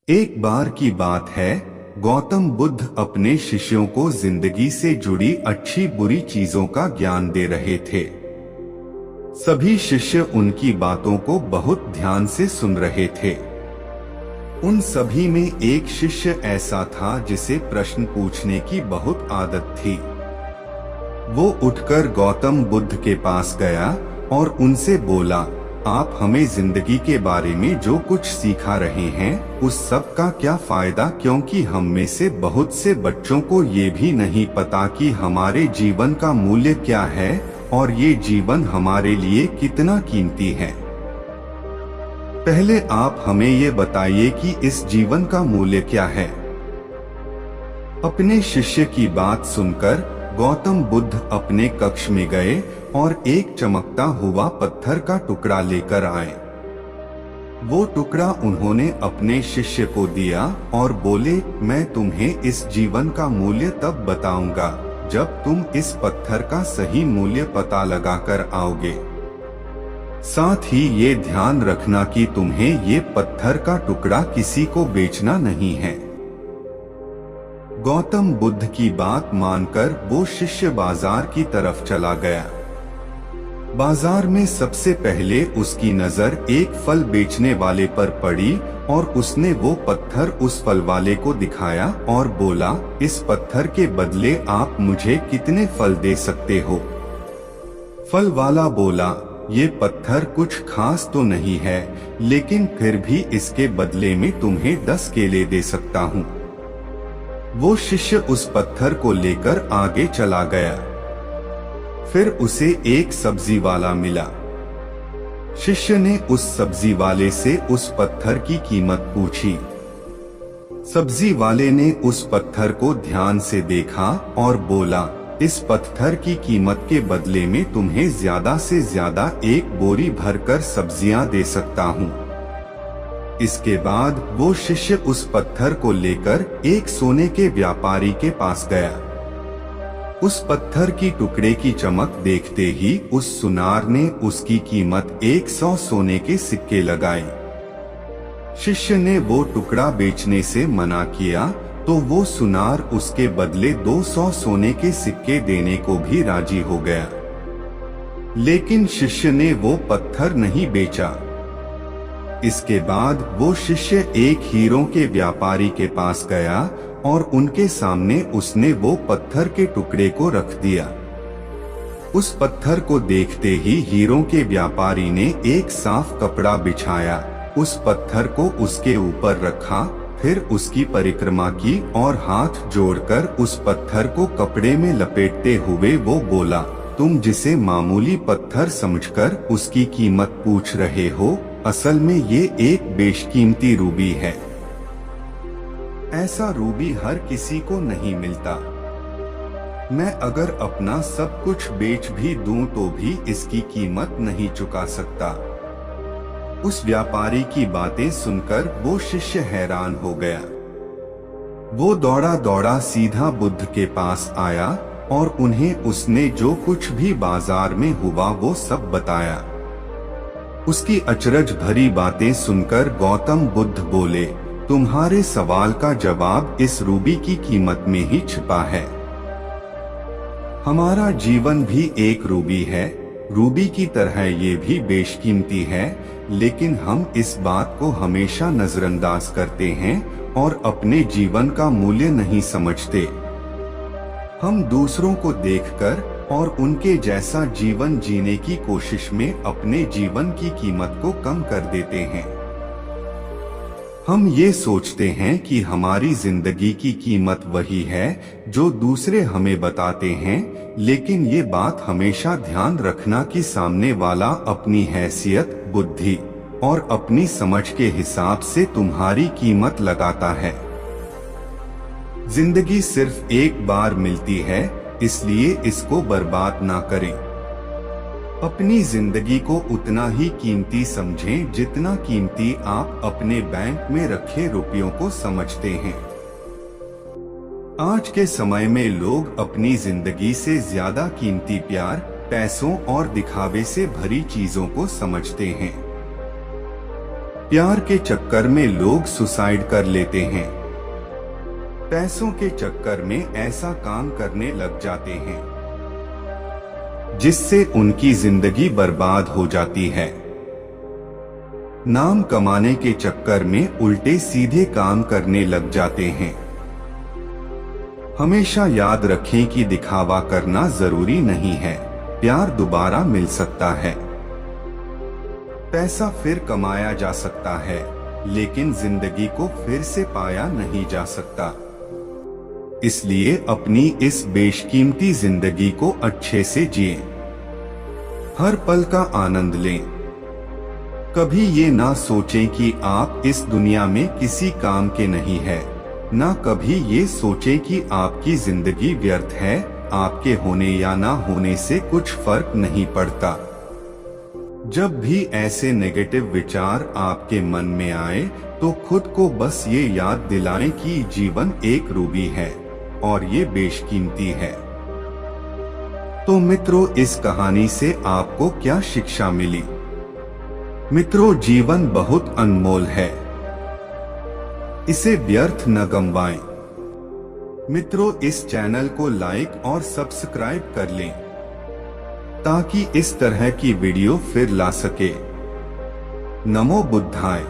एक बार की बात है, गौतम बुद्ध अपने शिष्यों को जिंदगी से जुड़ी अच्छी बुरी चीजों का ज्ञान दे रहे थे। सभी शिष्य उनकी बातों को बहुत ध्यान से सुन रहे थे। उन सभी में एक शिष्य ऐसा था जिसे प्रश्न पूछने की बहुत आदत थी। वो उठकर गौतम बुद्ध के पास गया और उनसे बोला, आप हमें जिंदगी के बारे में जो कुछ सिखा रहे हैं उस सब का क्या फायदा, क्योंकि हम में से बहुत से बच्चों को ये भी नहीं पता कि हमारे जीवन का मूल्य क्या है और ये जीवन हमारे लिए कितना कीमती है। पहले आप हमें ये बताइए कि इस जीवन का मूल्य क्या है। अपने शिष्य की बात सुनकर गौतम बुद्ध अपने कक्ष में गए और एक चमकता हुआ पत्थर का टुकड़ा लेकर आए। वो टुकड़ा उन्होंने अपने शिष्य को दिया और बोले, मैं तुम्हें इस जीवन का मूल्य तब बताऊंगा जब तुम इस पत्थर का सही मूल्य पता लगाकर आओगे। साथ ही ये ध्यान रखना कि तुम्हें ये पत्थर का टुकड़ा किसी को बेचना नहीं है। गौतम बुद्ध की बात मानकर वो शिष्य बाजार की तरफ चला गया। बाजार में सबसे पहले उसकी नजर एक फल बेचने वाले पर पड़ी और उसने वो पत्थर उस फल वाले को दिखाया और बोला, इस पत्थर के बदले आप मुझे कितने फल दे सकते हो। फल वाला बोला, ये पत्थर कुछ खास तो नहीं है, लेकिन फिर भी इसके बदले में तुम्हें 10 केले दे सकता हूँ। वो शिष्य उस पत्थर को लेकर आगे चला गया। फिर उसे एक सब्जी वाला मिला। शिष्य ने उस सब्जी वाले से उस पत्थर की कीमत पूछी। सब्जी वाले ने उस पत्थर को ध्यान से देखा और बोला, इस पत्थर की कीमत के बदले में तुम्हें ज्यादा से ज्यादा एक बोरी भरकर सब्जियां दे सकता हूँ। इसके बाद वो शिष्य उस पत्थर को लेकर एक सोने के व्यापारी के पास गया। उस पत्थर की टुकड़े की चमक देखते ही उस सुनार ने उसकी कीमत 100 सोने के सिक्के लगाए। शिष्य ने वो टुकड़ा बेचने से मना किया तो वो सुनार उसके बदले 200 सोने के सिक्के देने को भी राजी हो गया। लेकिन शिष्य ने वो पत्थर नहीं बेचा। इसके बाद वो शिष्य एक हीरों के व्यापारी के पास गया और उनके सामने उसने वो पत्थर के टुकड़े को रख दिया। उस पत्थर को देखते ही हीरों के व्यापारी ने एक साफ कपड़ा बिछाया, उस पत्थर को उसके ऊपर रखा, फिर उसकी परिक्रमा की और हाथ जोड़कर उस पत्थर को कपड़े में लपेटते हुए वो बोला, तुम जिसे मामूली पत्थर समझकर उसकी कीमत पूछ रहे हो, असल में ये एक बेशकीमती रूबी है। ऐसा रूबी हर किसी को नहीं मिलता। मैं अगर अपना सब कुछ बेच भी दूं तो भी इसकी कीमत नहीं चुका सकता। उस व्यापारी की बातें सुनकर वो शिष्य हैरान हो गया। वो दौड़ा दौड़ा सीधा बुद्ध के पास आया और उन्हें उसने जो कुछ भी बाजार में हुआ वो सब बताया। उसकी अचरज भरी बातें सुनकर गौतम बुद्ध बोले, तुम्हारे सवाल का जवाब इस रूबी की कीमत में ही छिपा है। हमारा जीवन भी एक रूबी है। रूबी की तरह ये भी बेशकीमती है, लेकिन हम इस बात को हमेशा नजरअंदाज करते हैं और अपने जीवन का मूल्य नहीं समझते। हम दूसरों को देखकर और उनके जैसा जीवन जीने की कोशिश में अपने जीवन की कीमत को कम कर देते हैं। हम ये सोचते हैं कि हमारी जिंदगी की कीमत वही है जो दूसरे हमें बताते हैं, लेकिन ये बात हमेशा ध्यान रखना कि सामने वाला अपनी हैसियत, बुद्धि और अपनी समझ के हिसाब से तुम्हारी कीमत लगाता है। जिंदगी सिर्फ एक बार मिलती है, इसलिए इसको बर्बाद ना करें। अपनी जिंदगी को उतना ही कीमती समझें जितना कीमती आप अपने बैंक में रखे रुपयों को समझते हैं। आज के समय में लोग अपनी जिंदगी से ज्यादा कीमती प्यार, पैसों और दिखावे से भरी चीजों को समझते हैं। प्यार के चक्कर में लोग सुसाइड कर लेते हैं। पैसों के चक्कर में ऐसा काम करने लग जाते हैं जिससे उनकी जिंदगी बर्बाद हो जाती है। नाम कमाने के चक्कर में उल्टे सीधे काम करने लग जाते हैं। हमेशा याद रखें कि दिखावा करना जरूरी नहीं है। प्यार दोबारा मिल सकता है, पैसा फिर कमाया जा सकता है, लेकिन जिंदगी को फिर से पाया नहीं जा सकता। इसलिए अपनी इस बेशकीमती जिंदगी को अच्छे से जिएं, हर पल का आनंद लें। कभी ये ना सोचें कि आप इस दुनिया में किसी काम के नहीं हैं, ना कभी ये सोचें कि आपकी जिंदगी व्यर्थ है। आपके होने या ना होने से कुछ फर्क नहीं पड़ता। जब भी ऐसे नेगेटिव विचार आपके मन में आए तो खुद को बस ये याद दिलाएं कि जीवन एक रूबी है और ये बेशकीमती है। तो मित्रों, इस कहानी से आपको क्या शिक्षा मिली? मित्रों, जीवन बहुत अनमोल है, इसे व्यर्थ न गंवाएं। मित्रों, इस चैनल को लाइक और सब्सक्राइब कर लें ताकि इस तरह की वीडियो फिर ला सके। नमो बुद्धाय।